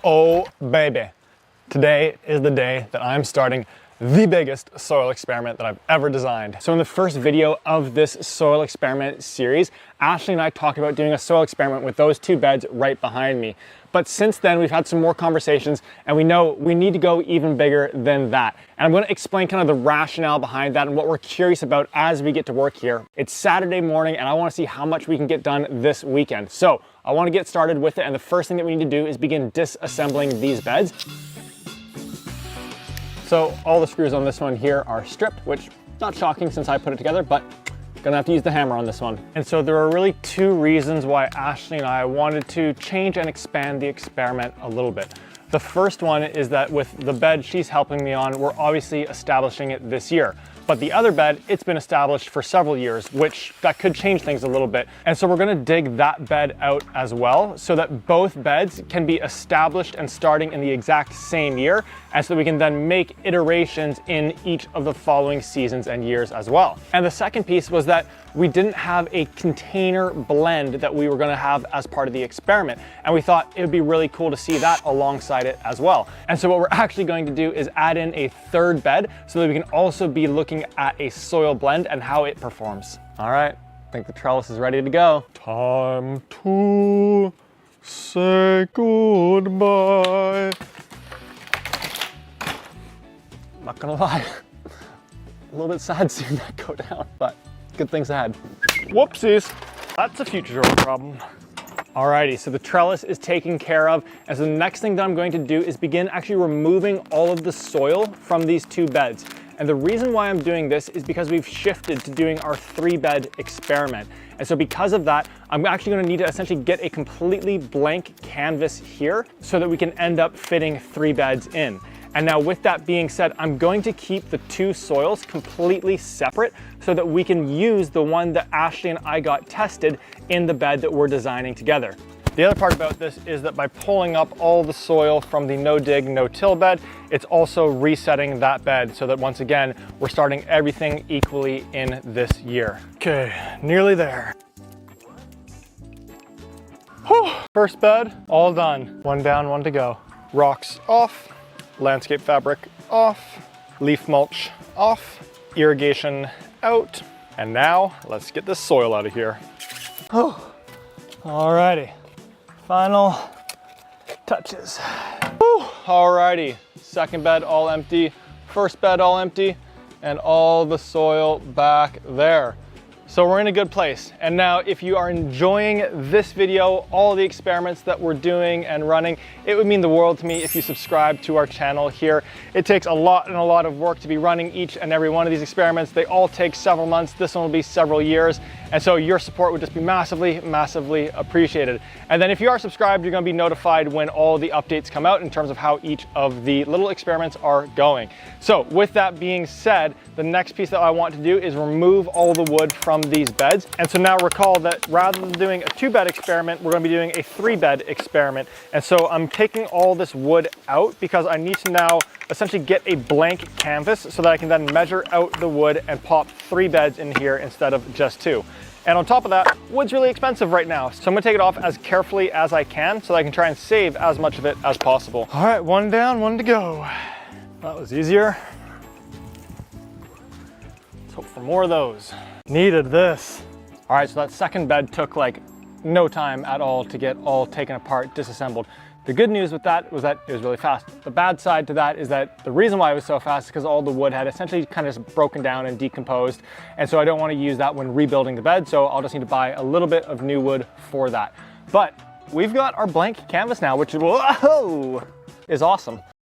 Oh baby, today is the day that I'm starting the biggest soil experiment that I've ever designed. So in the first video of this soil experiment series, Ashley and I talked about doing a soil experiment with those two beds right behind me. But since then, we've had some more conversations and we know we need to go even bigger than that. And I'm going to explain kind of the rationale behind that and what we're curious about as we get to work here. It's Saturday morning and I want to see how much we can get done this weekend. So I want to get started with it. And the first thing that we need to do is begin disassembling these beds. So all the screws on this one here are stripped, which not shocking since I put it together, but gonna have to use the hammer on this one. And so there are really two reasons why Ashley and I wanted to change and expand the experiment a little bit. The first one is that with the bed she's helping me on, we're obviously establishing it this year. But the other bed, it's been established for several years, which that could change things a little bit. And so we're gonna dig that bed out as well so that both beds can be established and starting in the exact same year, and so that we can then make iterations in each of the following seasons and years as well. And the second piece was that we didn't have a container blend that we were gonna have as part of the experiment. And we thought it would be really cool to see that alongside it as well. And so what we're actually going to do is add in a third bed so that we can also be looking at a soil blend and how it performs. All right, I think the trellis is ready to go. Time to say goodbye. I'm not gonna lie, a little bit sad seeing that go down, but good things ahead. Whoopsies, that's a future problem. Alrighty, so the trellis is taken care of, and so the next thing that I'm going to do is begin actually removing all of the soil from these two beds. And the reason why I'm doing this is because we've shifted to doing our 3-bed experiment. And so because of that, I'm actually gonna need to essentially get a completely blank canvas here so that we can end up fitting 3 beds in. And now with that being said, I'm going to keep the two soils completely separate so that we can use the one that Ashley and I got tested in the bed that we're designing together. The other part about this is that by pulling up all the soil from the no dig, no till bed, it's also resetting that bed so that once again, we're starting everything equally in this year. Okay, nearly there. Whew. First bed, all done. One down, one to go. Rocks off, landscape fabric off, leaf mulch off, irrigation out. And now let's get this soil out of here. Oh, alrighty. Final touches. Whew. Alrighty, second bed all empty, first bed all empty, and all the soil back there. So we're in a good place. And now if you are enjoying this video, all the experiments that we're doing and running, it would mean the world to me if you subscribe to our channel here. It takes a lot of work to be running each and every one of these experiments. They all take several months. This one will be several years. And so your support would just be massively appreciated. And then if you are subscribed, you're gonna be notified when all the updates come out in terms of how each of the little experiments are going. So with that being said, the next piece that I want to do is remove all the wood from these beds. And so now recall that rather than doing a 2-bed experiment, we're gonna be doing a 3-bed experiment. And so I'm taking all this wood out because I need to now essentially get a blank canvas so that I can then measure out the wood and pop 3 beds in here instead of just 2. And on top of that, wood's really expensive right now. So I'm gonna take it off as carefully as I can so that I can try and save as much of it as possible. All right, one down, one to go. That was easier. Let's hope for more of those. Needed this. All right, so that second bed took like no time at all to get all taken apart, disassembled. The good news with that was that it was really fast. The bad side to that is that the reason why it was so fast is because all the wood had essentially kind of just broken down and decomposed. And so I don't want to use that when rebuilding the bed. So I'll just need to buy a little bit of new wood for that. But we've got our blank canvas now, which whoa, is awesome.